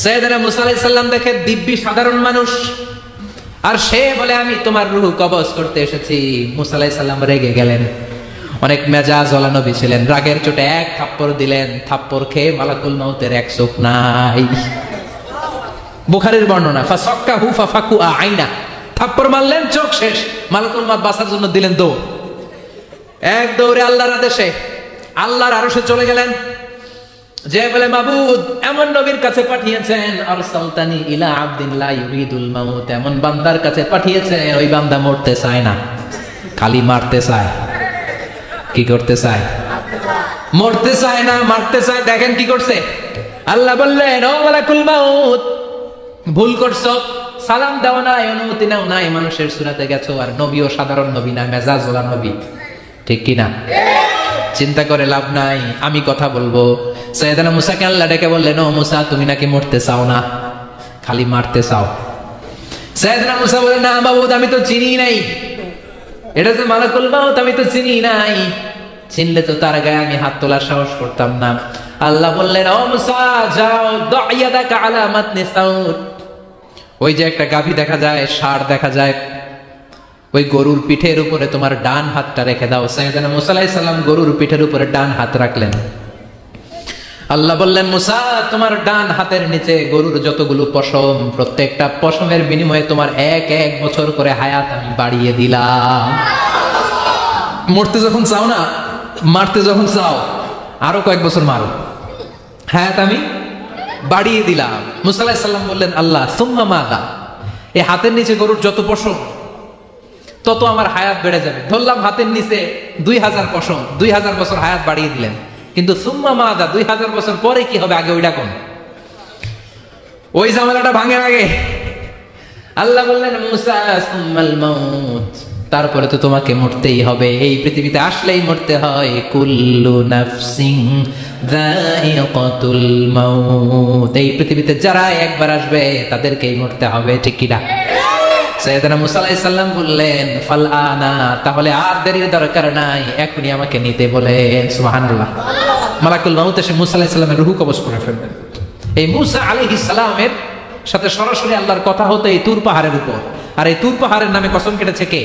সাইয়েদনা মুসা আলাইহিস সালাম দেখে দিব্যি সাধারণ মানুষ, আর সে বলে আমি তোমার রূহ কবজ করতে এসেছি। মুসা আলাইহিস সালাম রেগে গেলেন, অনেক মেজাজ ওয়ালা নবী ছিলেন, রাগের চোটে এক থাপ্পড় দিলেন। থাপ্পড় খেয়ে মালাকুল মউতের এক চোখ নাই। বুখারীর বর্ণনা, ফাসাক্কাহু ফাফাকু আইনা, থাপ্পড় মারলেন চোখ শেষ। মালাকুল মউত বাঁচার জন্য দিলেন দৌড়, এক দৌড়ে আল্লাহর আদেশে আল্লাহর আরশে চলে গেলেন। যে বলে মাবুদ এমন নবীর কাছে পাঠিয়েছেন, আরসালতানি ইলা আবদিন লা ইউরিদুল মাউত, এমন বান্দার কাছে পাঠিয়েছে ওই বান্দা মরতে চায় না, খালি মারতে চায়। কি করতে চায়? মরতে চায় না, মারতে চায়। দেখেন কি করছে আল্লাহ, বললেন ও মালাকুল মাউত ভুল করছো, সালাম দাও নাই, অনুমতি নাও নাই, মানুষের সূরাতে গেছো, আর নবীও সাধারণ নবী না, মেজাজ ওয়ালা নবী, ঠিক কি না? চিন্তা করে লাভ নাই, আমি কথা বলবো। সাইয়েদনা মুসাকে আল্লাহ ডেকে বললেন, ও মুসা তুমি নাকি মরতে চাও না, খালি মারতে চাও। সাইয়েদনা মুসা বললেন, না মাবুদ আমি তো চিনি নাই, এটা যে মালাকুল মাউত আমি তো চিনি নাই, চিনলে তো তার গায়ে আমি হাত তোলার সাহস করতাম না। আল্লাহ বললেন, ও মুসা যাও, দাইয়াদাকা আলা মাতনি সাউর, ওই যে একটা গাভী দেখা যায়, ষাঁড় দেখা যায়, ওই গরুর পিঠের উপরে তোমার ডান হাতটা রেখে দাও। সাইয়েদনা মুসা আলাইহিস সালাম গরুর পিঠের উপরে ডান হাত রাখলেন। আল্লাহ বললেন, মুসা তোমার ডান হাতের নিচে গরুর যতগুলো পশম, প্রত্যেকটা পশমের বিনিময়ে তোমার এক এক বছর করে হায়াত আমি বাড়িয়ে দিলাম। মরতে যখন চাও না, মারতে যখন চাও, আরো কয়েক বছর মারো, হায়াত আমি বাড়িয়ে দিলাম। মুসা আলাইহিস সালাম বললেন, আল্লাহ সুম্মা মাযা, এই হাতের নিচে গরুর যত পশম তত আমার হায়াত বেড়ে যাবে। ধরলাম হাতের নিচে 2000 পশম, 2000 বছর হায়াত বাড়িয়ে দিলেন, কিন্তু সুম্মা মাযা 2000 বছর পরে কি হবে, আগে ওইটা কোন, ওই ঝামেলাটা ভাঙের আগে। আল্লাহ বললেন, মুসা সুম্মাল মাউত, তারপরে তো তোমাকে মরতেই হবে, এই পৃথিবীতে আসলেই মরতে হয়। কুল্লু নাফসিন যায়িকাতুল মাউত, এই পৃথিবীতে যারা একবার আসবে তাদেরকেই মরতে হবে, ঠিক কি না? সাইয়েদনা মুসা আলাইহিস সালাম বললেন, ফাল আনা, তাহলে আর দেরির দরকার নাই, এখনই আমাকে নিতে বলেন। সুবহানাল্লাহ। মালাকুল মাউত এসে মুসা আলাইহিস সালামের রূহ কবজ করে ফেললেন। এই মুসা আলাইহিস সালামের সাথে সরাসরি আল্লাহর কথা হতো এই তুর পাহাড়ের উপর, আর এই তুর পাহাড়ের নামে কসম কেটেছে কে?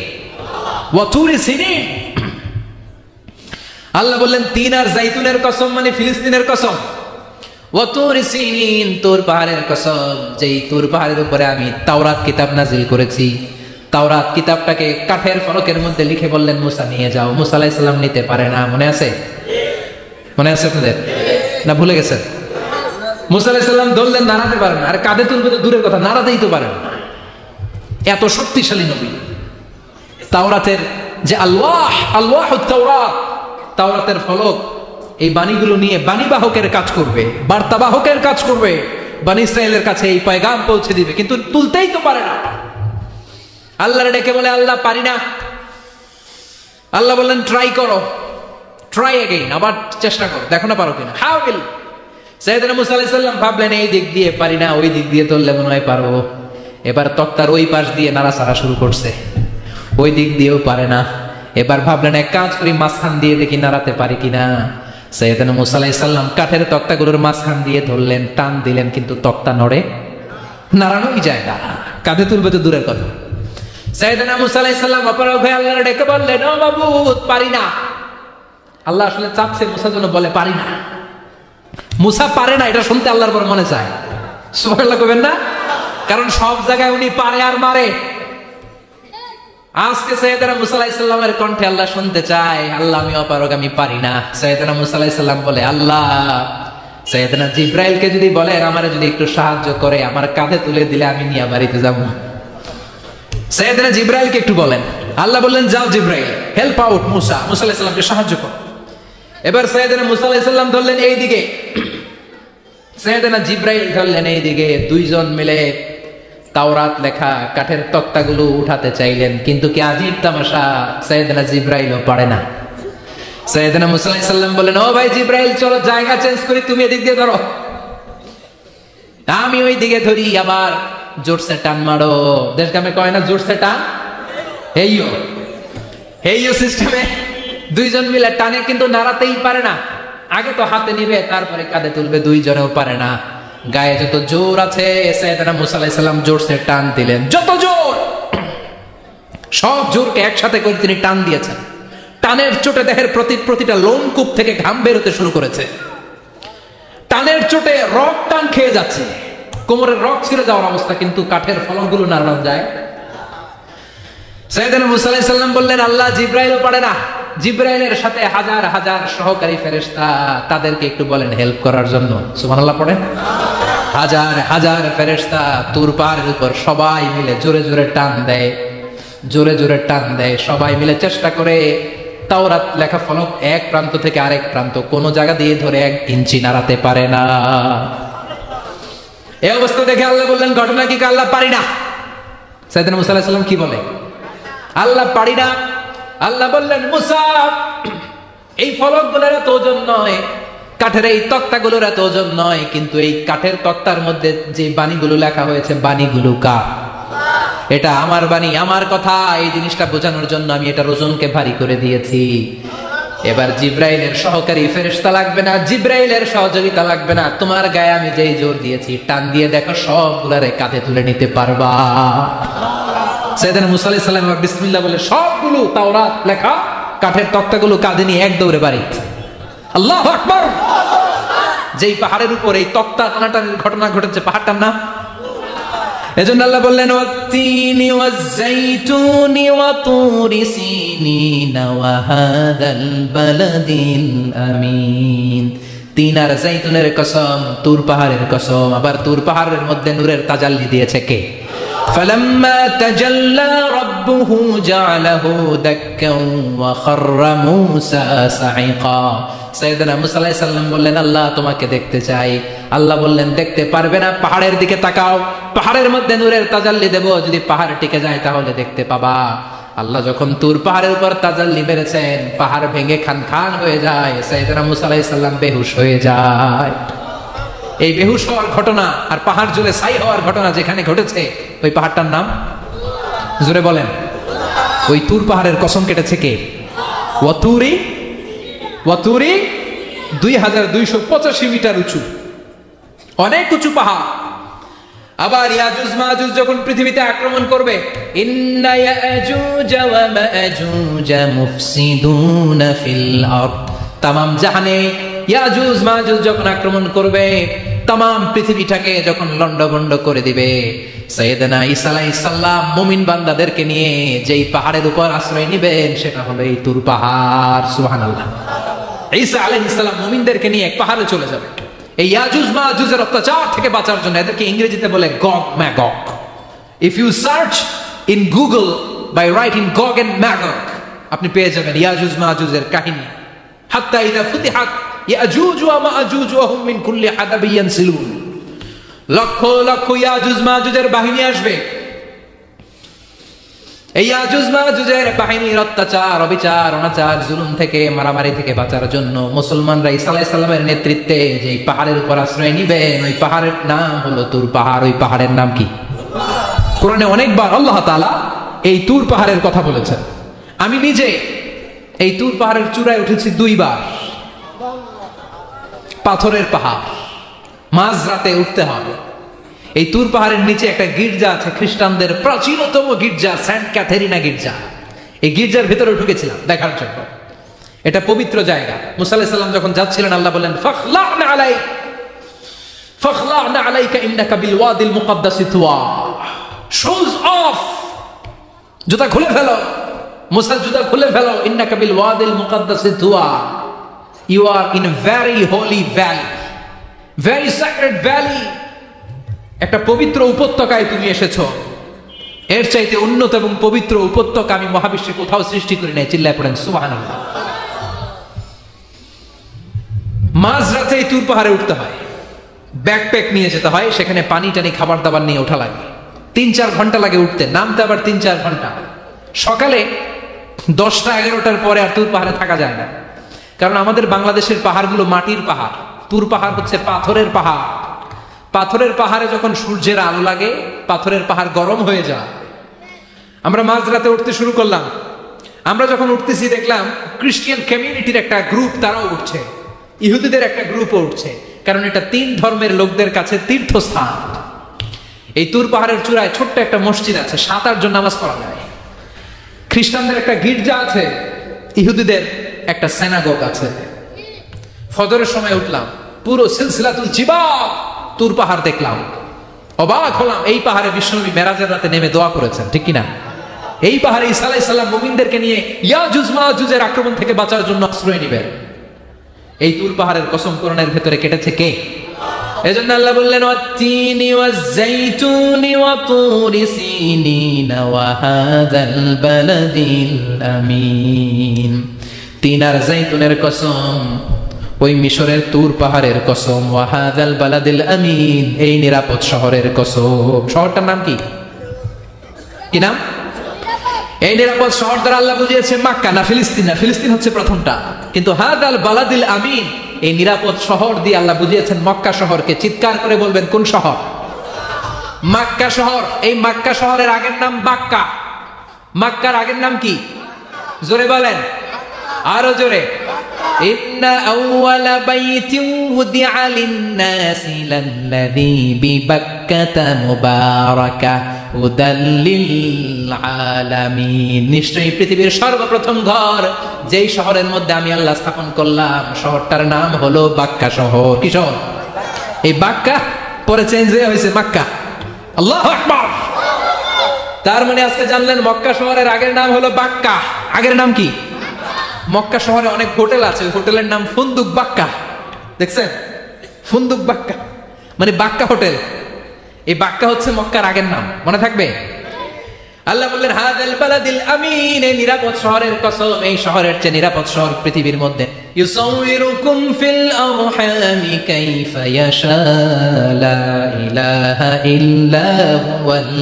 ওয়া তুরি সিনিন। আল্লাহ বললেন, তিন আর জাইতুনের কসম, মানে ফিলিস্তিনের কসম। ওয়া তুরি সিনিন, তুর পাহাড়ের কসম, যেই তুর পাহাড়ের উপরে আমি তাওরাত কিতাব নাজিল করেছি। তাওরাত কিতাবটাকে কাঠের ফলকের মধ্যে লিখে বললেন, মুসা নিয়ে যাও। মুসা আলাইহিস সালাম নিতে পারে না, মনে আছে? মনে আছে আপনাদের না ভুলে গেছেন? মুসা আলাইহিস সালাম ধরলেন, নাড়াতে পারেন না, আর কাঁধে তুলবে তো দূরের কথা, নাড়াতেই তো পারেন না, এত শক্তিশালী নবী। তাওরাতের যে আলওয়াহুত তাওরাত, তাওরাতের ফলক, এই বাণীগুলো নিয়ে বাণীবাহকের কাজ করবে, বার্তাবাহকের কাজ করবে, বনি ইসরাইলের কাছে এই পয়গাম পৌঁছে দিবে, কিন্তু তুলতেই তো পারে না। আল্লাহর ডেকে বলে, আল্লাহ পারি না। আল্লাহ বললেন, ট্রাই করো, ট্রাই এগেইন, আবার চেষ্টা করো, দেখো না পারো কিনা। How will. সাইয়েদনা মুসা আলাইহিস সালাম ভাবলেন, এই দিক দিয়ে পারি না, ওই দিক দিয়ে তুললে মনে হয় পারবো। এবার তক্তার ওই পাশ দিয়ে নাড়াচাড়া শুরু করছে, ওই দিক দিয়েও পারে না। এবার ভাবলেন, এক কাজ করি, মাঝখান দিয়ে দেখি নাড়াতে পারি কিনা। সাইয়েদনা মুসা আলাইহিস সালাম কাঠের তক্তাগুলোর মাঝখান দিয়ে ধরলেন, টান দিলেন, কিন্তু তক্তা নড়ে, নাড়ানোই যায় না, কাঁধে তুলবে তো দূরের কথা। সাইয়েদনা মুসা আলাইহিস সালাম অপারগ হয়ে আল্লাহর ডেকে বললেন, ও মাবুদ পারি না। আল্লাহ আসলে চাচ্ছে মুসা যেন বলে পারি না। মুসা পারে না এটা শুনতে আল্লাহর বড় মনে চায়। সুবহানাল্লাহ কইবেন না? কারণ সব জায়গায় উনি পারে আর মারে। আজকে সাইয়েদনা মুসা আলাইহিস সালামের কণ্ঠে আল্লাহ শুনতে চায়, আল্লাহ আমি অপারগ, আমি পারি না। সাইয়েদনা মুসা আলাইহিস সালাম বলে, আল্লাহ সাইয়েদনা জিবরাইলকে যদি বলেন আমারে যদি একটু সাহায্য করে, আমার কাঁধে তুলে দিলে আমি নিয়ে বাড়িতে যাব। সাইয়েদনা জিবরাইলকে একটু বলেন। আল্লাহ বললেন, যাও জিবরাইল, হেল্প আউট মুসা, মুসা আলাইহিস সালামকে সাহায্য করো। এবার সাইয়েদনা মুসা আলাইহিস সালাম ধরলেন এইদিকে, সাইয়েদনা জিবরাইল ধরলেন এইদিকে। দুইজন মিলে তাওরাত লেখা কাঠের তক্তাগুলো উঠাতে চাইলেন, কিন্তু কি আজীব তামাশা, সাইয়েদনা জিবরাইলও পারে না। সাইয়েদনা মুসা আলাইহিস সালাম বলেন, ও ভাই জিবরাইল চলো জায়গা চেঞ্জ করি, তুমি এদিক দিয়ে ধরো, আমি ওই দিকে ধরি, আবার জোরসে টান মারো। দেশগ্রামে কয় না জোরসে টান, হেইও সিস্টেমে দুইজন মিলে টানে, কিন্তু নাড়াতেই পারে না। আগে তো হাতে নিবে, তারপরে কাঁধে তুলবে, দুইজনেও পারে না। গায়ে যত জোর আছে সাইয়েদনা মুসা আলাইহিস সালাম জোরসে টান দিলেন, যত জোর, সব জোরকে একসাথে করে তিনি টান দিয়েছেন। টানের চোটে দেহের প্রতিটা লোমকূপ থেকে ঘাম বের হতে শুরু করেছে। টানের চোটে রক টান খেয়ে যাচ্ছে, কোমরের রক ছিঁড়ে যাওয়ার অবস্থা, কিন্তু কাঠের ফলকগুলো নাড়ানো যায়। সাইয়েদনা মুসা আলাইহিস সালাম বললেন, আল্লাহ, জিব্রাইলও পারে না। জিব্রাইলের সাথে হাজার হাজার সহকারী ফেরেশতা, তাদেরকে একটু বলেন হেল্প করার জন্য। সুবহানাল্লাহ পড়েন। হাজার হাজার ফেরেশতা তুর পাহাড়ের উপর সবাই মিলে জোরে জোরে টান দেয়, জোরে জোরে টান দেয়। সবাই মিলে চেষ্টা করে তাওরাত লেখা ফলক এক প্রান্ত থেকে আরেক প্রান্ত কোন জায়গা দিয়ে ধরে 1 ইঞ্চি নাড়াতে পারে না। এই অবস্থা দেখে আল্লাহ বললেন, ঘটনা কি? আল্লাহ পারি না। সাইয়েদনা মুসা আলাইহিস সালাম কি বলে? আল্লাহ পারি না। আল্লাহ বললেন, মুসা, এই ফলকগুলোর এত ওজন নয়, কাঠের এই তক্তাগুলোর এত ওজন নয়, কিন্তু এই কাঠের তক্তার মধ্যে যে বাণীগুলো লেখা হয়েছে, বাণীগুলো কার? এটা আমার বাণী, আমার কথা। এই জিনিসটা বোঝানোর জন্য আমি এটার ওজনকে ভারী করে দিয়েছি। এবার জিব্রাইলের সহকারী ফেরেশতা লাগবে না, জিব্রাইলের সহযোগিতা লাগবে না। তোমার গায়ে আমি যেই জোর দিয়েছি, টান দিয়ে দেখো সবগুলারে কাঁধে তুলে নিতে পারবা। সাইয়েদনা মুসা আলাইহিস সালাম বিসমিল্লাহ বলে সবগুলো তাওরাত লেখা কাঠের তক্তাগুলো কাঁধে নিয়ে এক দৌড়ে বাড়ি। আল্লাহু আকবার। যেই পাহাড়ের উপর এই তক্তা টানাটানির ঘটনা ঘটেছে, পাহাড়টার নাম, এজন্য আল্লাহ বললেন, ওয়াত্তিনি ওয়াজ-যাইতুনি ওয়া তুরি সিনিন ওয়া হাযাল বালাদিল আমিন। তিন আর জাইতুনের কসম, তুর পাহাড়ের কসম। আবার তুর পাহাড়ের মধ্যে নূরের তাজাল্লি দিয়েছে কে? فلما تجلى ربه جعله دكا وخر موسى صعقا। সাইয়েদনা মুসা আলাইহিস সালাম বললেন, আল্লাহ, তোমাকে দেখতে চাই। আল্লাহ বললেন, দেখতে পারবে না, পাহাড়ের দিকে তাকাও, পাহাড়ের মধ্যে নূরের তাজাল্লি দেব, যদি পাহাড় টিকে যায় তাহলে দেখতে পাবা। আল্লাহ যখন তুর পাহাড়ের উপর তাজাল্লি মেরেছেন, পাহাড় ভেঙে খান খান হয়ে যায়, সাইয়েদনা মুসা আলাইহিস সালাম বেহুশ হয়ে যায়। এই বেহুশ হওয়ার ঘটনা আর পাহাড় জুড়ে ছাই হওয়ার ঘটনা যেখানে ঘটেছে, ওই পাহাড়টার নাম জোরে বলেন। ওই তুর পাহাড়ের কসম কেটেছে কে? ওয়াতুরি। ওয়াতুরি 2285 মিটার উঁচু, অনেক উঁচু পাহাড়। আবার ইয়াজুজ মাজুজ যখন পৃথিবীতে আক্রমণ করবে, ইন্না ইয়াজুজ ওয়া মাজুজ মুফসিদুনা ফিল আরদ। তামাম জাহানে ইয়াজুজ মাজুজ যখন আক্রমণ করবে, তামাম পৃথিবীটাকে যখন লন্ডভন্ড করে দিবে, সাইয়েদনা ঈসা আলাইহিস সালাম মুমিন বান্দাদেরকে নিয়ে যেই পাহাড়ের উপর আশ্রয় নেবেন, সেটা হলো এই তুর পাহাড়। সুবহানাল্লাহ। ঈসা আলাইহিস সালাম মুমিনদেরকে নিয়ে এক পাহাড়ে চলে যাবে এই ইয়াজুজ মাজুজের অত্যাচার থেকে বাঁচার জন্য। এদেরকে ইংরেজিতে বলে Gog Magog. If you search in Google by writing Gog and Magog, আপনি পেয়ে যাবেন ইয়াজুজ মাজুজের কাহিনী। হাত্তা ইযা ফুতিহাত ইয়াজুজ ওয়া মাজুজ ওয়া হুম মিন কুল্লি হাদাবিন ইয়ানসিলুন। লক্ষ লক্ষ ইয়াজুজ মাজুজের বাহিনী আসবে। এই ইয়াজুজ মাজুজের বাহিনীর অত্যাচার, অবিচার, অনাচার, জুলুম থেকে, মারামারি থেকে বাঁচার জন্য মুসলমানরা ঈসা আলাইহিস সালামের নেতৃত্বে যে পাহাড়ের উপর আশ্রয় নিবেন, ওই পাহাড়ের নাম হলো তুর পাহাড়। ওই পাহাড়ের নাম কি? কোরআনে অনেকবার আল্লাহ তাআলা এই তুর পাহাড়ের কথা বলেছেন। আমি নিজে এই তুর পাহাড়ের চূড়ায় উঠেছি 2 বার। পাথরের পাহাড়, মাঝরাতে উঠতে হবে। এই তুর পাহাড়ের নিচে একটা গির্জা আছে, খ্রিস্টানদের প্রাচীনতম গির্জা, সেন্ট ক্যাথেরিনা গির্জা। এই গির্জার ভেতরে ঢুকেছিলাম দেখার জন্য। এটা পবিত্র জায়গা। মুসা আলাইহিস সালাম যখন যাচ্ছিলেন, আল্লাহ বলেন, ফাখলা'না আলাইক ফাখলা'না আলাইকা ইন্নাকা বিল ওয়াদিল মুকাদ্দাসি তুয়া। শুজ অফ, জুতা খুলে ফেলো। মুসা জুতা খুলে ফেলো। ইন্নাকা বিল ওয়াদিল মুকাদ্দাসি Tuya. You are in a very holy valley, very sacred valley. একটা পবিত্র উপত্যকায় তুমি এসেছো। এর চাইতে উন্নত এবং পবিত্র উপত্যকা আমি মহাবিশ্বে কোথাও সৃষ্টি করি নাই। চিল্লায় পড়েন সুবহানাল্লাহ। মাঝরাতে তুর পাহাড়ে উঠতে হয়, ব্যাকপ্যাক নিয়ে যেতে হয়, সেখানে পানি টানি খাবার দাবার নিয়ে ওঠা লাগে। 3-4 ঘন্টা লাগে উঠতে, নামতে আবার 3-4 ঘন্টা। সকালে 10টা-11টার পরে আর তুর পাহাড়ে থাকা যায় না, কারণ আমাদের বাংলাদেশের পাহাড়গুলো মাটির পাহাড়, তুর পাহাড় হচ্ছে পাথরের পাহাড়। পাথরের পাহাড়ে যখন সূর্যের আলো লাগে, পাথরের পাহাড় গরম হয়ে যায়। আমরা মাঝরাতে উঠতে শুরু করলাম। আমরা যখন উঠতেছি দেখলাম ক্রিশ্চিয়ান কমিউনিটির একটা গ্রুপ, তারাও উঠছে, ইহুদিদের একটা গ্রুপও উঠছে। কারণ এটা 3 ধর্মের লোকদের কাছে তীর্থস্থান। এই তুর পাহাড়ের চূড়ায় ছোট্ট একটা মসজিদ আছে, 7-8 জন নামাজ পড়া যায়। খ্রিস্টানদের একটা গির্জা আছে, ইহুদিদের একটা সিনাগোগ আছে। ফজরের সময় উঠলাম, পুরো সিলসিলাতুল জিবাল তুর পাহাড় দেখলাম, অবাক হলাম। এই পাহাড়ে বিশ্বনবী মেরাজের রাতে নেমে দোয়া করেছেন, ঠিক কিনা? এই পাহাড়ে ঈসা আলাইহিস সালাম মুমিনদেরকে নিয়ে ইয়াজুজ মাজুজের আক্রমণ থেকে বাঁচার জন্য আশ্রয় নেবেন। এই তুর পাহাড়ের কসম কোরআনের ভেতরে কেটেছে কে? এজন্য আল্লাহ বললেন ওয়াত-তিনি ওয়াজ-যাইতুনি ওয়া তুরি সিনিনা ওয়া হাযাল বালাদিল আমিন। তিন আর যাইতুনের কসম, ওই মিশরের তুর পাহাড়ের কসম, ওয়া হাযাল বালাদিল আমিন, এই নিরাপদ শহরের কসম। শহরটার নাম কি? কি নাম? এই নিরাপদ শহর দ্বারা আল্লাহ বুঝিয়েছে মক্কা না ফিলিস্তিন? না, ফিলিস্তিন হচ্ছে প্রথমটা। কিন্তু হাযাল বালাদিল আমিন, এই নিরাপদ শহর দিয়ে আল্লাহ বুঝিয়েছেন মক্কা শহরকে। চিৎকার করে বলবেন কোন শহর? মক্কা শহর। এই মক্কা শহরের আগের নাম বাক্কা। মক্কার আগের নাম কি? জোরে বলেন, আরো জোরে। ইন্না আউওয়ালা বাইতিন উদিআ লিন-নাসি লাল্লাযী বিবাক্কাতা মুবারাকা হুদাল লিল আলামিন। নিশ্চয়ই পৃথিবীর সর্বপ্রথম ঘর যেই শহরের মধ্যে আমি আল্লাহ স্থাপন করলাম, শহরটার নাম হলো বাক্কা শহর। কি শহর? এই বাক্কা পরে চেঞ্জ হয়ে হয়েছে মক্কা। আল্লাহু আকবার। তার মানে আজকে জানলেন মক্কা শহরের আগের নাম হলো বাক্কা। আগের নাম কি? মক্কা শহরে অনেক হোটেল আছে, হোটেলের নাম ফুন্দুক বাক্কা। দেখছেন? ফুন্দুক বাক্কা মানে বাক্কা হোটেল। এই বাক্কা হচ্ছে মক্কার আগের নাম, মনে থাকবে? আল্লাহ বললেন হাযাল বালাদিল আমিন, এই নিরাপদ শহরের কসম। এই শহরের চেয়ে নিরাপদ শহর পৃথিবীর মধ্যে। ইউসাউইরুকুম ফিল আরহামি কাইফা ইয়াশা লা ইলাহা ইল্লা হুয়াল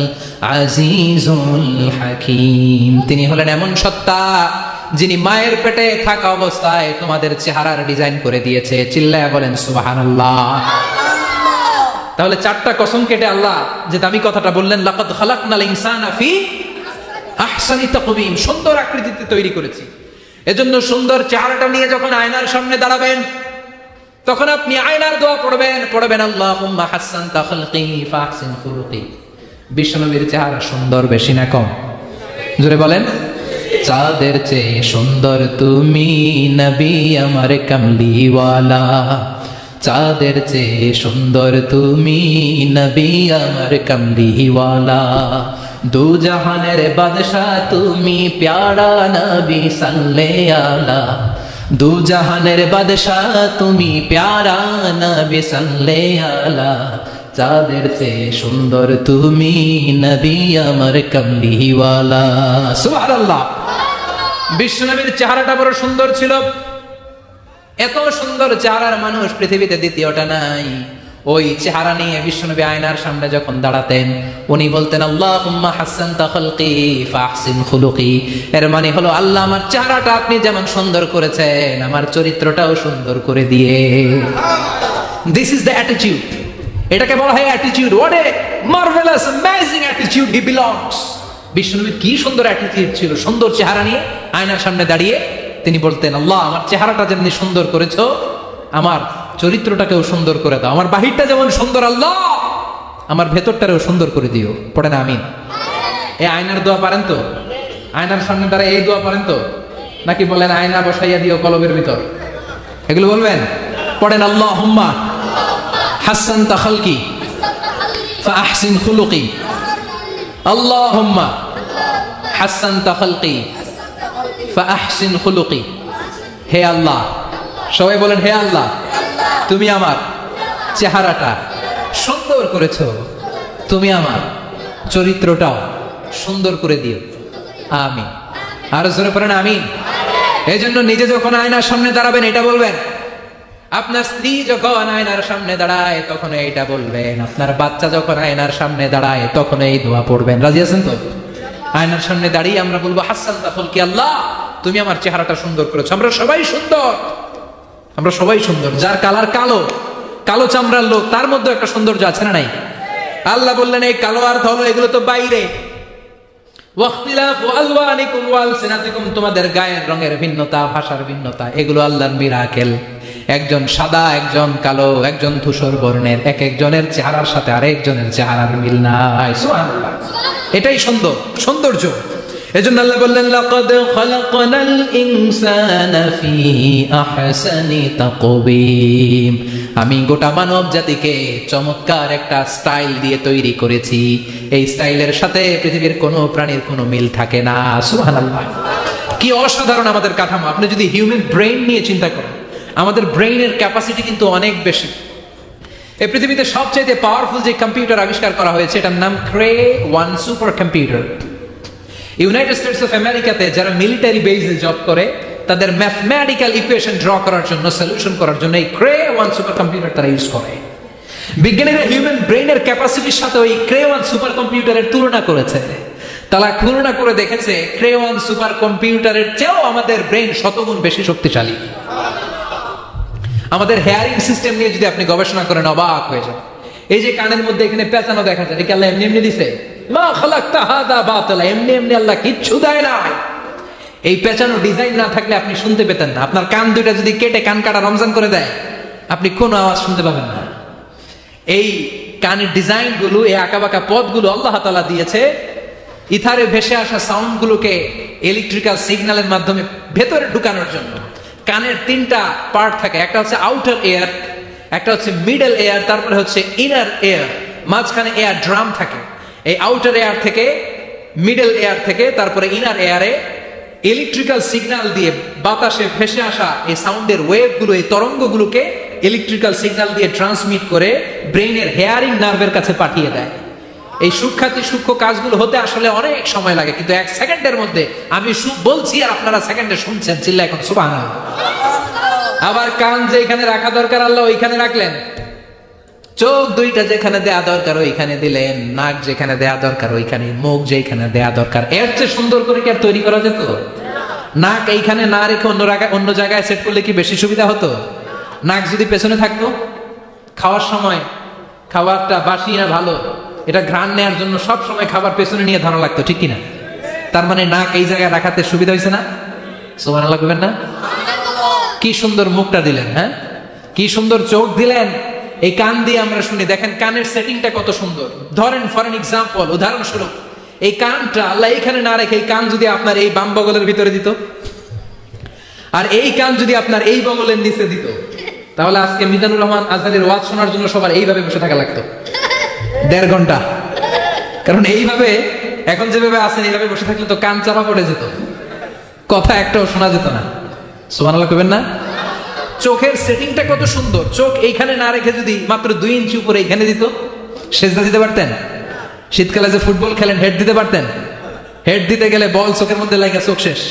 আজিজুল হাকীম। তিনি হলেন এমন সত্তা যিনি মায়ের পেটে থাকা অবস্থায় তোমাদের চেহারার ডিজাইন করে দিয়েছে। চিল্লায়া বলেন সুবহানাল্লাহ। তাহলে 4টা কসম কেটে আল্লাহ যে দামি কথাটা বললেন, লাকাদ খালাকনাল ইনসানা ফি আহসানি তাকওয়িম, সুন্দর আকৃতিতে তৈরি করেছি। এজন্য সুন্দর চেহারাটা নিয়ে যখন আয়নার সামনে দাঁড়াবেন, তখন আপনি আয়নার দোয়া পড়বেন আল্লাহুম্মা হাসসানতা খালকি ফাহসিন খুলুকি। বিশ্বনবীর চেহারা সুন্দর বেশি না কম? জোরে বলেন। চাঁদের চেয়ে সুন্দর তুমি নবী আমার কামলিওয়ালা, চাঁদের চেয়ে সুন্দর তুমি নবী আমার কামলিওয়ালা। দু জাহানের বাদশা তুমি প্যারা নবী সাল্লাল্লাহু আলা, দু জাহানের বাদশা তুমি প্যারা নবী সাল্লাল্লাহু আলা। চাঁদের চেয়ে সুন্দর তুমি নবী আমার কামলিওয়ালা। সুবহানাল্লাহ। বিশ্বনবীর চেহারাটা বড় সুন্দর ছিল। এত সুন্দর চেহারার মানুষ পৃথিবীতে দ্বিতীয়টা নাই। ওই চেহারা নিয়ে বিশ্বনবী আয়নার সামনে যখন দাঁড়াতেন, উনি বলতেন আল্লাহুম্মা হাসসানতা খালকি ফাহসিন খুলুকি। এর মানে হলো আল্লাহ আমার চেহারাটা আপনি যেমন সুন্দর করেছেন, আমার চরিত্রটাও সুন্দর করে দিয়ে। This is the attitude. এটাকে বলা হয় attitude. What a marvellous amazing attitude he belongs. বিশ্বনবীর কি সুন্দর অ্যাটিটিউড ছিল। সুন্দর চেহারা নিয়ে আয়নার সামনে দাঁড়িয়ে তিনি বলতেন, আল্লাহ আমার চেহারাটা যেমনি সুন্দর করেছো, আমার চরিত্রটাকেও সুন্দর করে দাও। আমার বাহিরটা যেমন সুন্দর, আল্লাহ আমার ভেতরটারেও সুন্দর করে দিও। পড়েন আমিন। এই আয়নার দোয়া পারেন তো? আয়নার সামনে দাঁড়ায় এই দোয়া পারেন তো? নাকি বলেন আয়না বসাইয়া দিও কলবের ভিতর? এগুলো বলবেন? পড়েন আল্লাহুম্মা হাসসানতা খালকি ফাহসিন খুলুকি, আল্লাহুম্মা হাসসানতা খালকি ফাহসিন খুলুকি। হে আল্লাহ, সবাই বলেন হে আল্লাহ, তুমি আমার চেহারাটা সুন্দর করেছো, তুমি আমার চরিত্রটাও সুন্দর করে দিও। আমিন। আর জোরে পড়েন আমিন। এই জন্য নিজে যখন আয়নার সামনে দাঁড়াবেন এটা বলবেন, আপনার স্ত্রী যখন আয়নার সামনে দাঁড়ায় তখন এইটা বলবেন, আপনার বাচ্চা যখন আয়নার সামনে দাঁড়ায় তখন এই দোয়া পড়বেন। রাজি আছেন তো? আয়নার সামনে দাঁড়িয়ে আমরা বলবো হাসসানতা খালকি, আল্লাহ তুমি আমার চেহারাটা সুন্দর করেছো। আমরা সবাই সুন্দর, আমরা সবাই সুন্দর। যার কালার কালো, কালো চামড়ার লোক, তার মধ্যে একটা সৌন্দর্য আছে না নাই? আল্লাহ বললেন এই কালো আর ধলো এগুলো তো বাইরে। ওয়াখতিলাফু আলওয়ানিকুম ওয়া আলসিনাতিকুম, তোমাদের গায়ের রঙের ভিন্নতা, ভাষার ভিন্নতা, এগুলো আল্লাহর মিরাকেল। একজন সাদা, একজন কালো, একজন ধূসর বর্ণের, এক একজনের চেহারার সাথে আরেকজনের চেহারার মিল নাই। সুবহানাল্লাহ। এটাই সৌন্দর্য। এজন্য আল্লাহ বললেন লাকাদ খালাকনাল ইনসানা ফি আহসানি তাকওয়িম, আমি গোটা মানব জাতিকে চমৎকার একটা স্টাইল দিয়ে তৈরি করেছি। এই স্টাইলের সাথে পৃথিবীর কোনো প্রাণীর কোনো মিল থাকে না। সুবহানাল্লাহ। কি অসাধারণ আমাদের কাঠামো। আপনি যদি হিউম্যান ব্রেইন নিয়ে চিন্তা করেন, আমাদের ব্রেইনের ক্যাপাসিটি কিন্তু অনেক বেশি। এই পৃথিবীতে সবচেয়ে পাওয়ারফুল যে কম্পিউটার আবিষ্কার করা হয়েছে এটার নাম Cray one super computer. United States of আমেরিকাতে যারা মিলিটারি বেসে জব করে তাদের ম্যাথমেটিক্যাল ইকুয়েশন ড্র করার জন্য, সলিউশন করার জন্য এই ক্রে-1 সুপার কম্পিউটার তারা ইউজ করে। বিজ্ঞানীরা হিউম্যান ব্রেইনের ক্যাপাসিটির সাথে ওই ক্রে-1 সুপার কম্পিউটারের তুলনা করেছে। তারা তুলনা করে দেখেছে ক্রে-1 সুপার কম্পিউটারের চেয়েও আমাদের ব্রেইন শতগুণ বেশি শক্তিশালী। আমাদের হেয়ারিং সিস্টেম নিয়ে যদি আপনি গবেষণা করেন অবাক হয়ে যান। এই যে কানের মধ্যে এখানে পেঁচানো দেখা যায়, এটা আল্লাহ এমনি এমনি দিছে? মা খালাকতা হাদা বাতিলা, এমনি এমনি আল্লাহ কিচ্ছু দেয় না। এই পেঁচানো ডিজাইন না থাকলে আপনি শুনতে পেতেন না। আপনার কান দুইটা যদি কেটে কান কাটা রমজান করে দেয়, আপনি কোনো আওয়াজ শুনতে পাবেন না। এই কানের ডিজাইন গুলো, এই আঁকাবাঁকা পথগুলো আল্লাহ তাআলা দিয়েছে ইথারে ভেসে আসা সাউন্ড গুলোকে ইলেকট্রিক্যাল সিগন্যালের মাধ্যমে ভেতরে ঢুকানোর জন্য। কানের তিনটা পার্ট থাকে, একটা হচ্ছে আউটার এয়ার, একটা হচ্ছে মিডল এয়ার, তারপরে হচ্ছে ইনার এয়ার, মাঝখানে এয়ার ড্রাম থাকে। এই আউটার এয়ার থেকে, মিডল এয়ার থেকে, তারপরে ইনার এয়ারে ইলেকট্রিক্যাল সিগন্যাল দিয়ে বাতাসে ভেসে আসা এই সাউন্ডের ওয়েভগুলো, এই তরঙ্গগুলোকে ইলেকট্রিক্যাল সিগন্যাল দিয়ে ট্রান্সমিট করে ব্রেইনের হেয়ারিং নার্ভের কাছে পাঠিয়ে দেয়। এই সূক্ষ্ম কাজগুলো হতে আসলে অনেক সময় লাগে, কিন্তু 1 সেকেন্ডের মধ্যে আমি বলছি আর আপনারা সেকেন্ডে শুনছেন। চিল্লা এখন সুবহানাল্লাহ। আবার কান যেখানে রাখা দরকার আল্লাহ ওইখানে রাখলেন, চোখ দুইটা যেখানে দেয়া দরকার ওইখানে দিলেন, নাক যেখানে দেয়া দরকার ওইখানে, মুখ যেখানে দেয়া দরকার। এর চেয়ে সুন্দর করে কি আর তৈরি করা যেত? নাক এইখানে না রেখে অন্য জায়গায় সেট করলে কি বেশি সুবিধা হতো? নাক যদি পেছনে থাকতো, খাওয়ার সময় খাবারটা বাসি না ভালো এটা ঘ্রাণ নেওয়ার জন্য সব সময় খাবার পেছনে নিয়ে ধরা লাগতো, ঠিক কিনা? তার মানে নাক এই জায়গায় রাখাতে সুবিধা হয়েছে না? সুবহানাল্লাহ করবেন না? কি সুন্দর মুখটা দিলেন, হ্যাঁ, কি সুন্দর চোখ দিলেন। এই কান দিয়ে আমরা শুনি, দেখেন কানের সেটিংটা কত সুন্দর। ধরেন ফর এন এক্সাম্পল, উদাহরণস্বরূপ এই কানটা আল্লাহ এইখানে না রেখে এই কান যদি আপনার এই বাম বগলের ভিতরে দিত, আর এই কান যদি আপনার এই বগলের নিচে দিত, তাহলে আজকে মিজানুর রহমান আজহারের ওয়াজ শোনার জন্য সবার এইভাবে বসে থাকা লাগতো 1.5 ঘন্টা। কারণ এইভাবে এখন যেভাবে আছেন এইভাবে বসে থাকলে তো কান চাপা পড়ে যেত, কথা একটাও শোনা যেত না। সুবহানাল্লাহ কইবেন না? চোখের সেটিংটা কত সুন্দর। চোখ এইখানে না রেখে যদি মাত্র 2 ইঞ্চি উপরে এইখানে দিত, সেজদা দিতে পারতেন। শীতকালে যে ফুটবল খেলেন, হেড দিতে পারতেন। হেড দিতে গেলে বল চোখের মধ্যে লাগে, চোখ শেষ।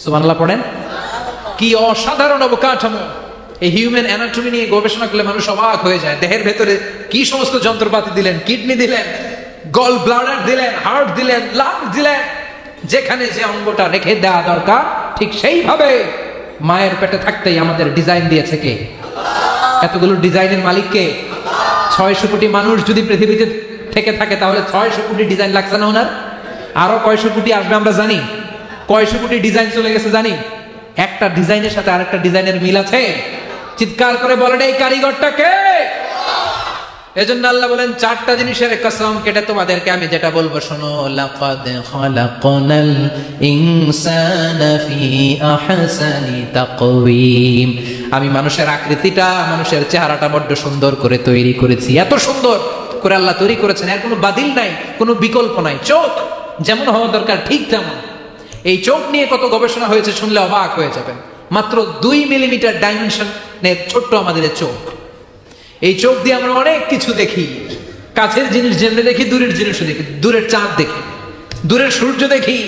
সুবহানাল্লাহ পড়েন। কি অসাধারণ অবকাঠামো। এই হিউম্যান অ্যানাটমি নিয়ে গবেষণা করলে মানুষ অবাক হয়ে যায়। দেহের ভেতরে কি সমস্ত যন্ত্রপাতি দিলেন, কিডনি দিলেন, গল ব্লাডার দিলেন, হার্ট দিলেন, লাংস দিলেন। যেখানে যে অঙ্গটা রেখে দেওয়া দরকার ঠিক সেইভাবে মায়ের পেটে থাকতেই আমাদের ডিজাইন দিয়েছে কে? এতগুলো ডিজাইনের মালিক কে? 600 কোটি মানুষ যদি পৃথিবীতে থেকে থাকে তাহলে 600 কোটি ডিজাইন লাগছে না ওনার? আরো কয়শো কোটি আসবে আমরা জানি? কয়শো কোটি ডিজাইন চলে গেছে জানি? একটা ডিজাইনের সাথে আরেকটা ডিজাইনের মিল আছে? চিৎকার করে বলেন এই কারিগরটা কে? এজন্য আল্লাহ বলেন 4টা জিনিসের কসম কেটে তোমাদেরকে আমি যেটা বলবো শোনো। লাকাদ খালাকনাল ইনসানা ফি আহসানি তাকওয়িম, আমি মানুষের আকৃতিটা, মানুষের চেহারাটা বড্ড সুন্দর করে তৈরি করেছি। এত সুন্দর করে আল্লাহ তৈরি করেছেন, এর কোনো বাতিল নাই, কোনো বিকল্প নাই। চোখ যেমন হওয়া দরকার ঠিক তেমন। এই চোখ নিয়ে কত গবেষণা হয়েছে শুনলে অবাক হয়ে যাবেন। মাত্র 2 মিলিমিটার ডাইমেনশনের ছোট্ট আমাদের চোখ। এই চোখ দিয়ে আমরা অনেক কিছু দেখি। কাছের জিনিস যেমনি দেখি, দূরের জিনিসও দেখি। দূরের চাঁদ দেখি, দূরের সূর্য দেখি,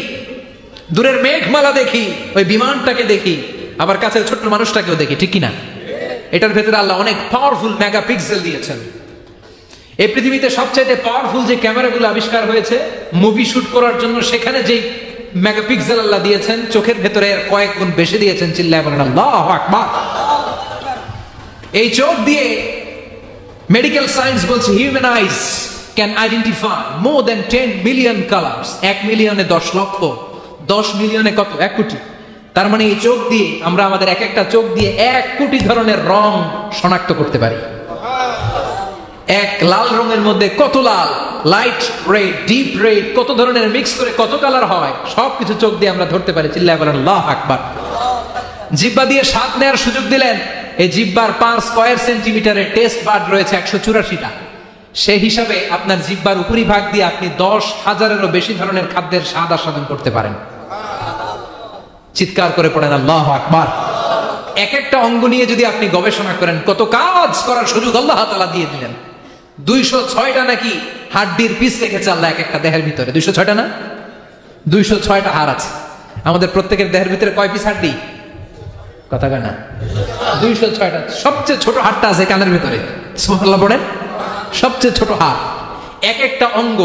দূরের মেঘমালা দেখি, ওই বিমানটাকে দেখি, আবার কাছের ছোট্ট মানুষটাকেও দেখি, ঠিক কিনা? এটার ভেতরে আল্লাহ অনেক পাওয়ারফুল মেগাপিক্সেল দিয়েছেন। এই পৃথিবীতে সবচেয়ে পাওয়ারফুল যে ক্যামেরাগুলো আবিষ্কার হয়েছে মুভি শুট করার জন্য, সেখানে যে মেগাপিক্সেল আল্লাহ দিয়েছেন চোখের ভেতরে কয়েক গুণ বেশি দিয়েছেন। চিল্লায় বলেন আল্লাহু আকবার। এই চোখ দিয়ে মেডিকেল সায়েন্স বলছে human ice can identify more than 10 million colours. 1 মিলিয়নে 10 লক্ষ, 10 মিলিয়নে কত? 1 কোটি। তার মানে এই চোখ দিয়ে আমরা আমাদের এক একটা চোখ দিয়ে 1 কোটি ধরনের রং শনাক্ত করতে পারি। এক লাল রঙের মধ্যে কত লাল, লাইট রেড, ডিপ রেড, কত ধরনের মিক্স করে কত কালার হয়, সবকিছু চোখ দিয়ে আমরা ধরতে পারি। চিল্লায় বলেন আল্লাহু আকবার। জিহ্বা দিয়ে স্বাদ নেওয়ার সুযোগ দিলেন। এই জিহ্বার 5 স্কয়ার সেন্টিমিটারের টেস্ট বাড রয়েছে 184টা। সেই হিসাবে আপনার জিহ্বার উপরিভাগ দিয়ে আপনি 10,000-এরও বেশি ধরনের খাদ্যের স্বাদ আস্বাদন করতে পারেন। চিৎকার করে পড়েন আল্লাহু আকবার। এক একটা অঙ্গ নিয়ে যদি আপনি গবেষণা করেন, কত কাজ করার সুযোগ আল্লাহ তাআলা দিয়ে দিলেন। 206টা নাকি হাড্ডির পিস রেখেছে আল্লাহ এক একটা দেহের ভিতরে। 206টা না, 206টা হাড় আছে। আমাদের প্রত্যেকের দেহের ভিতরে কয় পিস হাড্ডি? কথা কয় না, 206টা। সবচেয়ে ছোট হাড়টা আছে কানের ভিতরে। সুবহানাল্লাহ পড়েন। সবচেয়ে ছোট হাড়। এক একটা অঙ্গ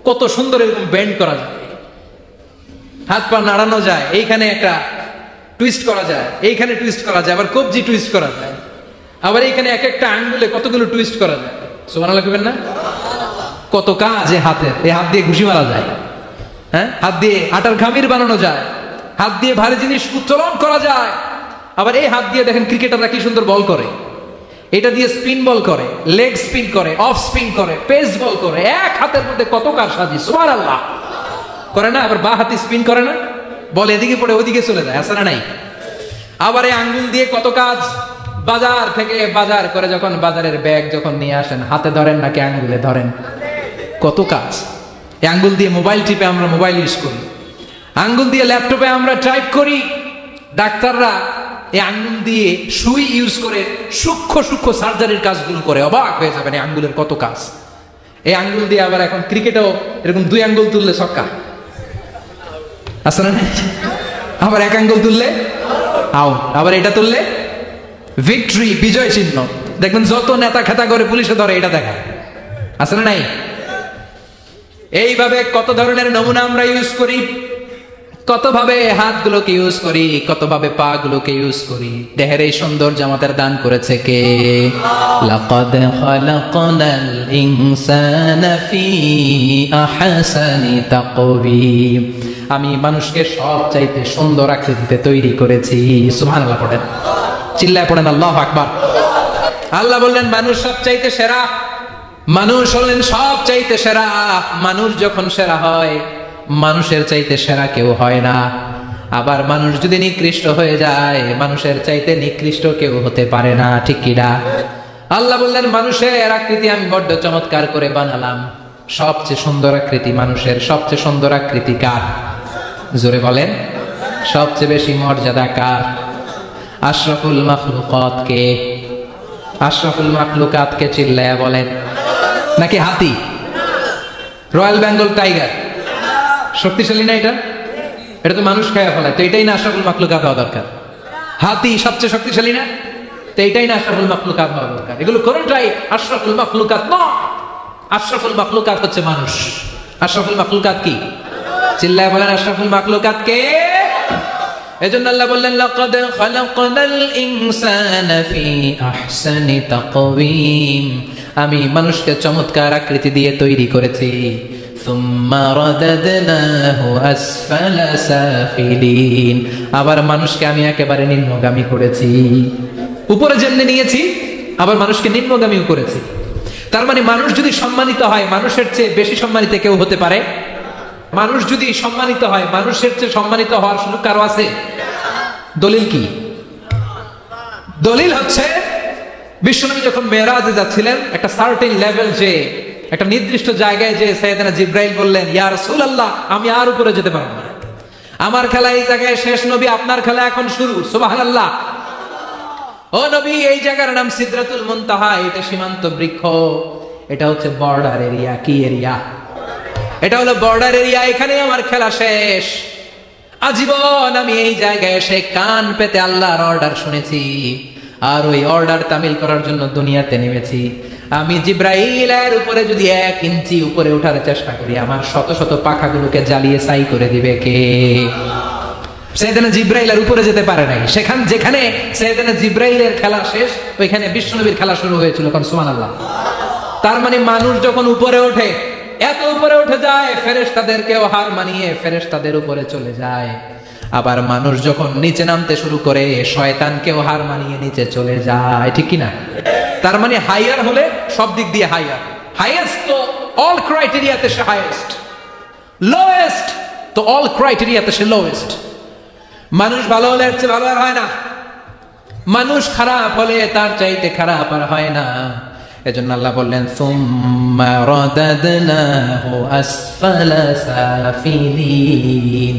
কত সুন্দর এরকম বেন্ড করা যায়, হাত পা নাড়ানো যায়, এইখানে একটা টুইস্ট করা যায়, এইখানে টুইস্ট করা যায়, আবার কবজি টুইস্ট করা যায়, আবার এইখানে এক একটা আঙ্গুলে কতগুলো টুইস্ট করা যায়। সুবহানাল্লাহ কইবেন না? কত কাজ এই হাতের। এই হাত দিয়ে ঘুষি মারা যায়, হ্যাঁ, হাত দিয়ে আটার খামির বানানো যায়, হাত দিয়ে ভারী জিনিস উত্তোলন করা যায়। আবার এই হাত দিয়ে দেখেন ক্রিকেটাররা কি সুন্দর বল করে। এটা দিয়ে স্পিন বল করে, লেগ স্পিন করে, অফ স্পিন করে, পেস বল করে। এক হাতের মধ্যে কত কারসাজি। সুবহানাল্লাহ করে না? আবার বা হাতে স্পিন করে না, বল এদিকে পড়ে ওদিকে চলে যায়, আছে না নাই? আবার এই আঙ্গুল দিয়ে কত কাজ। বাজার থেকে বাজার করে যখন বাজারের ব্যাগ যখন নিয়ে আসেন, হাতে ধরেন নাকি আঙ্গুলে ধরেন? কত কাজ। এই আঙ্গুল দিয়ে মোবাইল টিপে আমরা মোবাইল ইউজ করি, আঙ্গুল দিয়ে ল্যাপটপে আমরা টাইপ করি। ডাক্তাররা এই আঙ্গুল দিয়ে সুই ইউজ করে সূক্ষ্ম সূক্ষ্ম সার্জারির কাজগুলো করে। অবাক হয়ে যাবেন এই আঙ্গুলের কত কাজ। এই আঙ্গুল দিয়ে আবার এখন ক্রিকেটেও এরকম 2 আঙ্গুল তুললে ছক্কা, আছে না? আবার 1 আঙ্গুল তুললে আউট, আবার এটা তুললে ভিক্টরি, বিজয় চিহ্ন। দেখবেন যত নেতা খেতা করে পুলিশে ধরে এটা দেখায়, আছে না নাই? এইভাবে কত ধরনের নমুনা আমরা ইউজ করি, কত ভাবে হাতগুলোকে ইউজ করি, কত ভাবে পা গুলোকে ইউজ করি। দেহের এই সৌন্দর্য আমাদের দান করেছে কে? লাকাদ খালাকনাল ইনসানা ফি আহসানি তাকওয়িম। আমি মানুষকে সবচাইতে সুন্দর আকৃতিতে তৈরি করেছি। সুবহানাল্লাহ পড়েন, চিল্লায় পড়েন আল্লাহু আকবার। আল্লাহ বললেন মানুষ সবচাইতে সেরা, মানুষ হলেন সবচাইতে সেরা। মানুষ যখন সেরা হয়, মানুষের চাইতে সেরা কেউ হয় না। আবার মানুষ যদি নিকৃষ্ট হয়ে যায়, মানুষের চাইতে নিকৃষ্ট কেউ হতে পারে না। ঠিক কি না? আল্লাহ বললেন মানুষের আকৃতি আমি বড্ড চমৎকার করে বানালাম। সবচেয়ে সুন্দর আকৃতি মানুষের। সবচেয়ে সুন্দর আকৃতি কার? জোরে বলেন। সবচেয়ে বেশি মর্যাদা কার? আশরাফুল মাখলুকাত কে? আশরাফুল মাখলুকাত কে? চিল্লায়া বলেন। নাকি হাতি? রয়্যাল বেঙ্গল টাইগার শক্তিশালী না? এটা তো মানুষ খায়া ফেলায়। তো এটাই না আশরাফুল মাখলুকাত হওয়া দরকার? হাতি সবচেয়ে শক্তিশালী না? তো এটাই না আশরাফুল মাখলুকাত হওয়া দরকার? এগুলো কোনটাই আশরাফুল মাখলুকাত না। আশরাফুল মাখলুকাত হচ্ছে মানুষ। আশরাফুল মাখলুকাত কি? চিল্লায় বলেন আশরাফুল মাখলুকাত কে? এজন্য আল্লাহ বললেন লাকাদ খালাকনাল ইনসানা ফি আহসানি তাকওয়িম। আমি মানুষকে চমৎকার আকৃতি দিয়ে তৈরি করেছি। সুম্মা রাদাদনাহু আসফালা সাফিলিন। আবার মানুষকে আমি একেবারে নিম্নগামী করেছি। উপরে যেমনি নিয়েছি, আবার মানুষকে নিম্নগামীও করেছি। তার মানে মানুষ যদি সম্মানিত হয়, মানুষের চেয়ে বেশি সম্মানিত কেউ হতে পারে? মানুষ যদি সম্মানিত হয়, মানুষের চেয়ে সম্মানিত হওয়ার সুযোগ কারো আছে? দলিল কি? দলিল হচ্ছে বিশ্বনবী যখন মেরাজে যাচ্ছিলেন, একটা সার্টেন লেভেল, যে একটা নির্দিষ্ট জায়গায় যে সাইয়েদনা জিব্রাইল বললেন ইয়া রাসূলুল্লাহ আমি আর উপরে যেতে পারবো না, আমার খেলা এই জায়গায় শেষ, নবী আপনার খেলা এখন শুরু। সুবহানাল্লাহ। ও নবী, এই জায়গার নাম সিদরাতুল মুনতাহা। এটা সীমান্ত বৃক্ষ, এটা হচ্ছে বর্ডার এরিয়া। কি এরিয়া? এটা হলো বর্ডার এরিয়া। এখানে আমার খেলা শেষ। আজীবন আমি এই জায়গায় এসে কান পেতে আল্লাহর অর্ডার শুনেছি, আর ওই অর্ডার তামিল করার জন্য দুনিয়াতে নেমেছি। আমি জিব্রাইলের উপরে যদি 1 ইঞ্চি উপরে ওঠার চেষ্টা করি, আমার শত শত পাখাগুলোকে জ্বালিয়ে ছাই করে দিবে কে? সাইয়েদনা জিব্রাইলের উপরে যেতে পারে নাই। যেখানে সাইয়েদনা জিব্রাইলের খেলা শেষ, ওইখানে বিশ্বনবীর খেলা শুরু হয়েছিল। কোন সুবহানাল্লাহ। তার মানে মানুষ যখন উপরে ওঠে, এত উপরে উঠে যায়, ফেরেশতাদেরকেও হার মানিয়ে ফেরেশতাদের উপরে চলে যায়। আবার মানুষ যখন নিচে নামতে শুরু করে শয়তানকেও হার মানিয়ে নিচে চলে যায়, ঠিক কিনা? তার মানে হাইয়ার হলে সব দিক দিয়ে হাইয়ার, হাইয়েস্ট তো অল ক্রাইটেরিয়াতে সে হাইয়েস্ট, লোয়েস্ট তো অল ক্রাইটেরিয়াতে সে লোয়েস্ট। মানুষ ভালো হলে এর চেয়ে ভালো আর হয় না, মানুষ খারাপ হলে তার চাইতে খারাপ আর হয় না। এজন্য আল্লাহ বললেন সুম্মা রাদাদনাহু আসফালা সাফিলিন,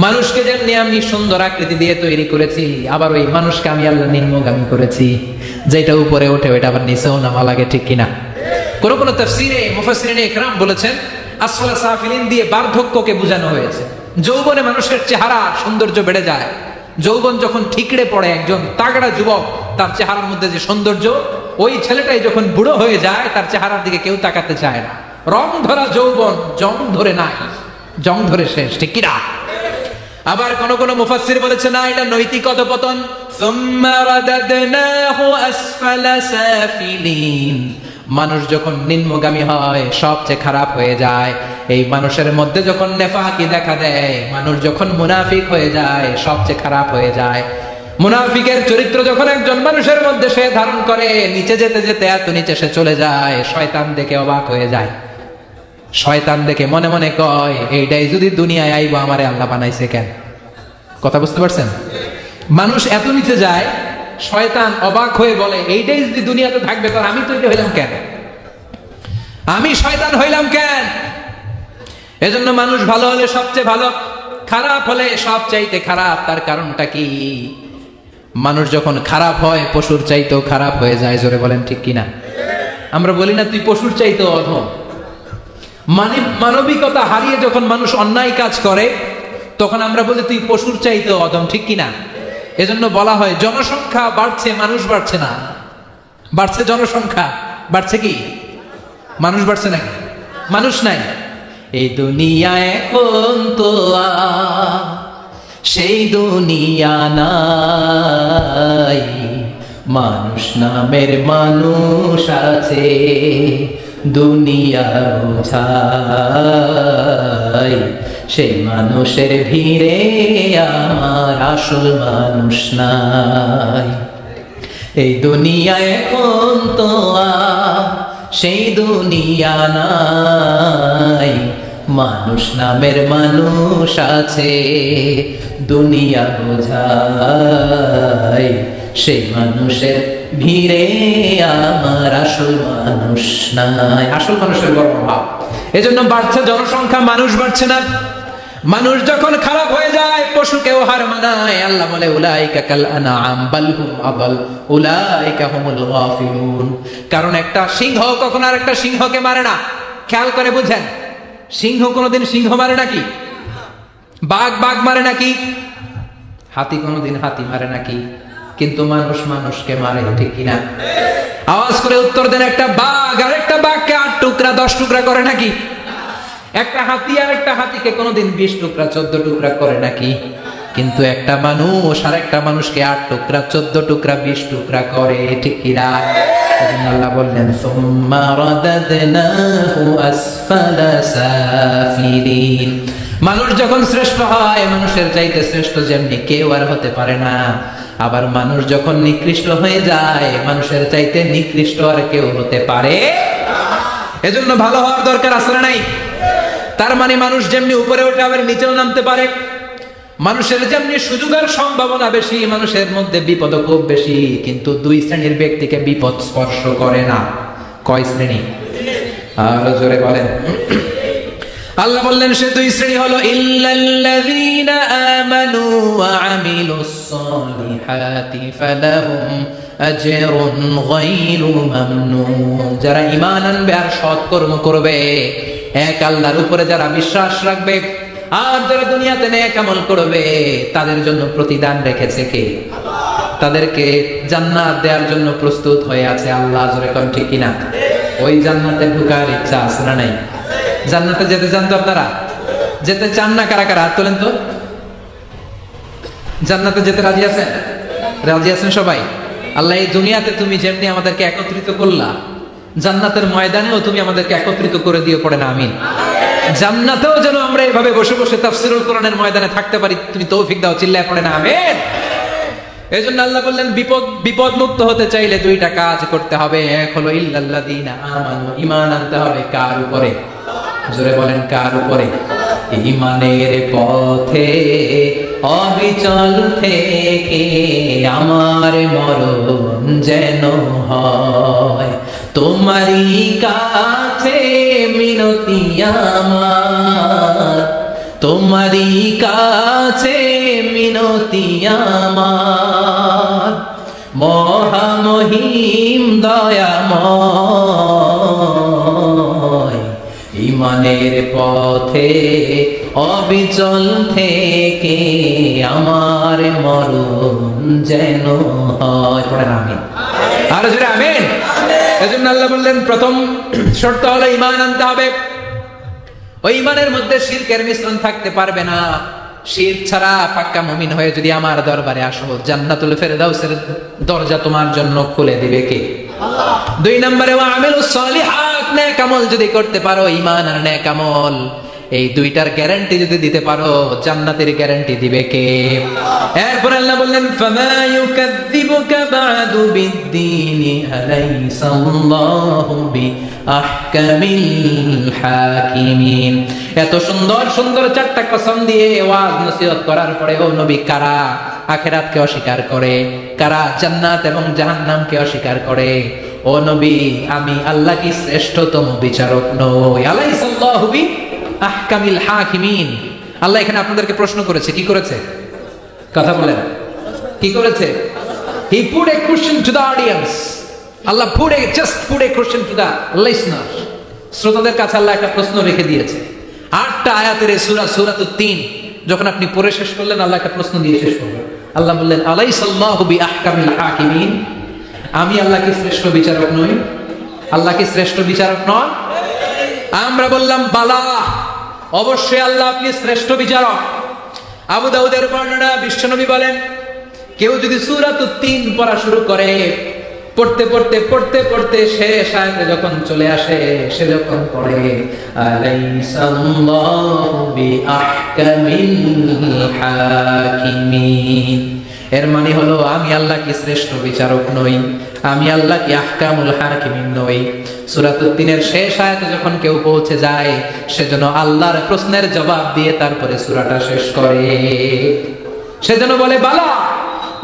মানুষকে যেমনি আমি সুন্দর আকৃতি দিয়ে তৈরি করেছি, আবার ওই মানুষকে আমি আল্লাহ নিম্নগামী করেছি, যেটা উপরে ওঠে ওইটা আবার নিচেও নামা লাগে, ঠিক কিনা? কোন কোন তাফসীরে মুফাসসিরিনে ইকরাম বলেছেন আসফালা সাফিলিন দিয়ে বার্ধক্যকে বোঝানো হয়েছে। যৌবনে মানুষের চেহারা সৌন্দর্য বেড়ে যায়, যৌবন যখন ঠিকরে পড়ে একজন তাগড়া যুবক, তার চেহারার মধ্যে যে সৌন্দর্য, ওই ছেলেটাই যখন বুড়ো হয়ে যায় তার চেহারার দিকে কেউ তাকাতে চায় না। রং ধরা যৌবন জং ধরে নাই, জং ধরে শেষ, ঠিক কিনা? আবার কোন কোন মুফাসসির বলেছে না, এটা নৈতিক অধপতন। সুম্মা রাদাদনাহু আসফালা সাফিলিন, মানুষ যখন নিম্নগামী হয় সবচেয়ে খারাপ হয়ে যায়। এই মানুষের মধ্যে যখন নেফাকি দেখা দেয়, মানুষ যখন মুনাফিক হয়ে যায় সবচেয়ে খারাপ হয়ে যায়। মুনাফিকের চরিত্র যখন একজন মানুষের মধ্যে সে ধারণ করে, নিচে যেতে যেতে এত নিচে সে চলে যায়, শয়তান দেখে অবাক হয়ে যায়। শয়তান দেখে মনে মনে কয়, এইটাই যদি দুনিয়ায় আইব আমারে আল্লাহ বানাইছে কেন? কথা বুঝতে পারছেন? মানুষ এত নিচে যায়, শয়তান অবাক হয়ে বলে, এইটাই যদি দুনিয়াতে থাকবে তাহলে আমি তৈরি হইলাম কেন? আমি শয়তান হইলাম কেন? এজন্য মানুষ ভালো হলে সবচেয়ে ভালো, খারাপ হলে সবচাইতে খারাপ। তার কারণটা কি? মানুষ যখন খারাপ হয় পশুর চাইতেও খারাপ হয়ে যায়। জোরে বলেন ঠিক কিনা? আমরা বলি না তুই পশুর চাইতেও অধম। মানবিকতা হারিয়ে যখন মানুষ অন্যায় কাজ করে তখন আমরা বলি তুই পশুর চাইতেও অধম, ঠিক কিনা? এজন্য বলা হয় জনসংখ্যা বাড়ছে, মানুষ বাড়ছে না। বাড়ছে জনসংখ্যা, বাড়ছে কি মানুষ? বাড়ছে নাকি? মানুষ নাই। এই দুনিয়া এখন তো সেই দুনিয়া নাই, মানুষ নামের মানুষ আছে দুনিয়া বোঝাই, সেই মানুষের ভিড়ে আমার আসল মানুষ নাই। এই দুনিয়া এখন তো সেই দুনিয়া নাই, মানুষ নামের মানুষ আছে দুনিয়া বোঝাই, সেই মানুষের ভিড়ে আমার আসল মানুষ নাই। আসল মানুষের বড় অভাব। এজন্য বাড়ছে জনসংখ্যা, মানুষ বাড়ছে না। মানুষ যখন খারাপ হয়ে যায় পশুকেও হার মানায়। আল্লাহ বলে উলাইকা কাল আনআম বাল হুম আদাল উলাইকা হুমুল গাফিলুন। কারণ একটা সিংহ কখনো আরেকটা সিংহকে মারে না। খেয়াল করে বুঝেন, সিংহ কোনোদিন সিংহ মারে নাকি? বাঘ বাঘ মারে নাকি? হাতি কোনোদিন হাতি মারে নাকি? কিন্তু মানুষ মানুষকে মারে, ঠিক কিনা? আওয়াজ করে উত্তর দেন, একটা বাঘ আর একটা বাঘকে 8 টুকরা 10 টুকরা করে নাকি? একটা হাতি আর একটা হাতিকে কোনোদিন 20 টুকরা 14 টুকরা করে নাকি? কিন্তু একটা মানুষ আর একটা মানুষকে 8 টুকরা 14 টুকরা 20 টুকরা করে, ঠিক কিনা? আল্লাহ বললেন সুম্মা রাদাদনাহু আসফালা সাফিলিন। মানুষ যখন শ্রেষ্ঠ হয়, মানুষের চাইতে শ্রেষ্ঠ যেমনি কেউ আর হতে পারে না। আবার মানুষ যখন নিকৃষ্ট হয়ে যায়, মানুষের চাইতে নিকৃষ্ট আর কেউ হতে পারে। এজন্য ভালো হওয়ার দরকার আছে না নাই? তার মানে মানুষ যেমনি উপরে ওঠে আবার নিচেও নামতে পারে। মানুষের যেমনি সুযোগ আর সম্ভাবনা বেশি, মানুষের মধ্যে বিপদ খুব বেশি। কিন্তু 2 শ্রেণীর ব্যক্তিকে বিপদ স্পর্শ করে না। কয় শ্রেণী? আরো জোরে বলেন। আল্লাহ বললেন সে 2 শ্রেণী হলো ইল্লাল্লাযীনা আমানু ওয়া আমিলুস সালিহাতি ফালাহুম আজরুন গায়রু মামনুন। যারা ঈমান আনবে আর সৎ কর্ম করবে, এক আল্লাহর উপরে যারা বিশ্বাস রাখবে আর যারা দুনিয়াতে নেক আমল করবে, তাদের জন্য প্রতিদান রেখেছে কে? তাদেরকে জান্নাত দেওয়ার জন্য প্রস্তুত হয়ে আছে আল্লাহ। জোরে কোন ঠিক কিনা? ওই জান্নাতে ঢোকার ইচ্ছা আছে না নাই? জান্নাতে যেতে চান তো আপনারা? যেতে চান না কারা কারা? হাত তোলেন তো। জান্নাতে যেতে রাজি আছেন? রাজি আছেন সবাই? আল্লাহ এই দুনিয়াতে তুমি যেমনি আমাদেরকে একত্রিত করলা, জান্নাতের ময়দানেও তুমি আমাদেরকে একত্রিত করে দিও, পড়ে না আমিন। জান্নাতেও যেন আমরা এভাবে বসে বসে তাফসীরুল কোরআনের ময়দানে থাকতে পারি, তুমি তৌফিক দাও, চিল্লায় পড়ে না আমিন। এজন্য আল্লাহ বললেন বিপদ মুক্ত হতে চাইলে দুইটা কাজ করতে হবে। এক হলো ইল্লাল্লাযীনা আমানু, ঈমান আনতে হবে। কার উপরে? জোরে বলেন কার উপরে? ঈমানের পথে অবিচল থেকে আমার মরণ যেন হয়, তোমারই কাছে মিনতি আমার, তোমারই কাছে মিনতি আমার, মহামহিম দয়াময়, ঈমানের পথে অবিচল থেকে আমার মরণ যেন হয়। পড়েন আমিন, আর জোরে আমিন। এজন্য আল্লাহ বললেন প্রথম শর্ত হলো ঈমান আনতে হবে। ওই ঈমানের মধ্যে শিরকের মিশ্রণ থাকতে পারবে না। শিরক ছাড়া পাক্কা মুমিন হয়ে যদি আমার দরবারে আসো, জান্নাতুল ফেরদাউসের দরজা তোমার জন্য খুলে দিবে কে? আল্লাহ। দুই নম্বরে ওয়া আমিলুস সালিহাত, নেক আমল যদি করতে পারো, ঈমান আর নেক আমল, এই দুইটার গ্যারান্টি যদি দিতে পারো, জান্নাতের গ্যারান্টি দিবে কে? এরপর আল্লাহ বললেন ফামা ইউকাযযিবুকা বা'দু বিদ্দীনি আলাইসাল্লাহু বিআহকামিল হাকিমিন। এত সুন্দর সুন্দর চারটা কসম দিয়ে ওয়াজ নসিহত করার পরে ও নবী, কারা আখিরাতকে অস্বীকার করে, কারা জান্নাত এবং জাহান্নামকে অস্বীকার করে, ও নবী আমি আল্লাহ কি শ্রেষ্ঠতম বিচারক নই? আলাইসাল্লাহু আহকামিল হাকিমিন। আল্লাহ এখানে আপনাদেরকে প্রশ্ন করেছে, কি করেছে? কথা বলেন, কি করেছে? He put a question to the audience. Allah just put a question to the listeners. শ্রোতাদের কাছে আল্লাহ একটা প্রশ্ন রেখে দিয়েছে। 8টা আয়াতের সূরাতুত তিন যখন আপনি পড়ে শেষ করলেন, আল্লাহ একটা প্রশ্ন দিয়ে শেষ করলেন। আল্লাহ বললেন আলাইসাল্লাহু বিআহকামিল হাকিমিন, আমি আল্লাহ কি শ্রেষ্ঠ বিচারক নই? আল্লাহ কি শ্রেষ্ঠ বিচারক নন? আমরা বললাম বালা, অবশ্যই আল্লাহ আপনি শ্রেষ্ঠ বিচারক। আবু দাউদের বর্ণনা, বিশ্বনবী বলেন কেউ যদি সূরাতুত তিন পড়া শুরু করে, পড়তে পড়তে পড়তে পড়তে শেষ আয়াতে যখন চলে আসে, সে যখন পড়ে আলাইসাল্লাহু বিআহকামিল হাকিমিন, এর মানে হলো আমি আল্লাহ কি শ্রেষ্ঠ বিচারক নই, আমি আল্লাহ কি আহকামুল হাকিমিন নই। সূরাতুত তিনের শেষ আয়াতে যখন কেউ পৌঁছে যায়, সেজন্য আল্লাহর প্রশ্নের জবাব দিয়ে তারপরে সূরাটা শেষ করে। সেজন্য বলে বালা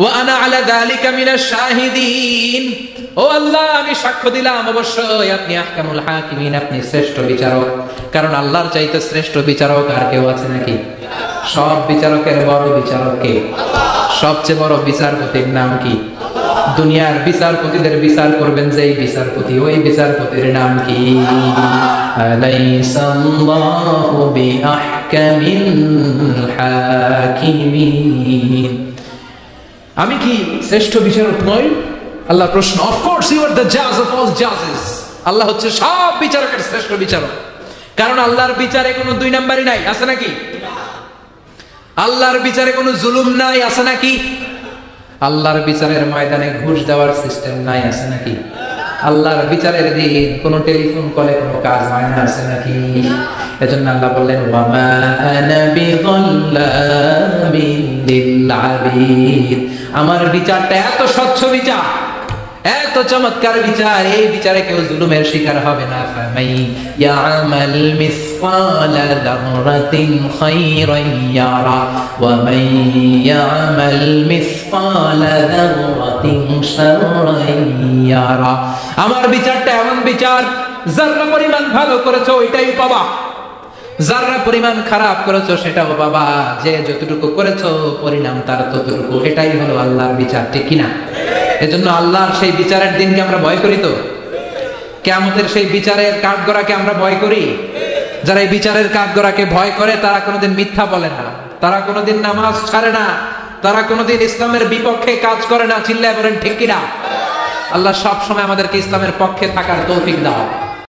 ওয়া আনা আলা যালিকা মিনাশ শাহিদিন, ও আল্লাহ আমি সাক্ষ্য দিলাম অবশ্যই আপনি আহকামুল হাকিমিন, আপনি শ্রেষ্ঠ বিচারক। কারণ আল্লাহর চাইতে শ্রেষ্ঠ বিচারক আর কেউ আছে নাকি? সব বিচারকের বড় বিচারক কে? সবচেয়ে বড় বিচারপতির নাম কি? দুনিয়ার বিচারপতিদের বিচার করবেন যেই বিচারপতি, ওই বিচারপতির নাম কি? আলাইসাল্লাহু বিআহকামিল হাকিমিন, আমি কি শ্রেষ্ঠ বিচারক নই? আল্লাহ প্রশ্ন। Of course you are the জাজ অফ অল জাজেস, আল্লাহ হচ্ছে সব বিচারকের শ্রেষ্ঠ বিচারক। কারণ আল্লাহর বিচারে কোনো দুই নাম্বারই নাই, আছে নাকি? আল্লাহর বিচারে কোনো জুলুম নাই, আছে নাকি? আল্লাহর বিচারের ময়দানে ঘুষ দেওয়ার সিস্টেম নাই, আছে নাকি? আল্লাহর বিচারের দিন কোনো টেলিফোন কলে কোনো কাজ হয় না, আছে নাকি? এজন্য আল্লাহ বললেন ওয়া মা আনা বিযাল্লামিন লিল আবিদ, আমার বিচারটা এত স্বচ্ছ বিচার, এত চমৎকার বিচার, এই বিচারে কেউ জুলুমের শিকার হবে না। ফামাই ইয়ামাল মিসকালা যাররাতিন খায়রান ইয়ারা ওয়া মান ইয়ামাল মিসকালা যাররাতিন শাররান ইয়ারা, আমার বিচারটা এমন বিচার, যারা পরিমাণ ভালো করেছো ওইটাই পাবা, যারা পরিমাণ খারাপ করেছো সেটাও পাবা, যে যতটুকু করেছো পরিণাম তার ততটুকু, এটাই হলো আল্লাহর বিচার, ঠিক কিনা? এজন্য আল্লাহর সেই বিচারের দিনকে আমরা ভয় করি তো? কিয়ামতের সেই বিচারের কাঠগড়াকে আমরা ভয় করি? যারা এই বিচারের কাঠগড়াকে ভয় করে তারা কোনোদিন মিথ্যা বলে না, তারা কোনোদিন নামাজ ছাড়ে না, তারা কোনোদিন ইসলামের বিপক্ষে কাজ করে না। চিল্লায় বলেন ঠিক কিনা? আল্লাহ সব সময় আমাদেরকে ইসলামের পক্ষে থাকার তৌফিক দাও।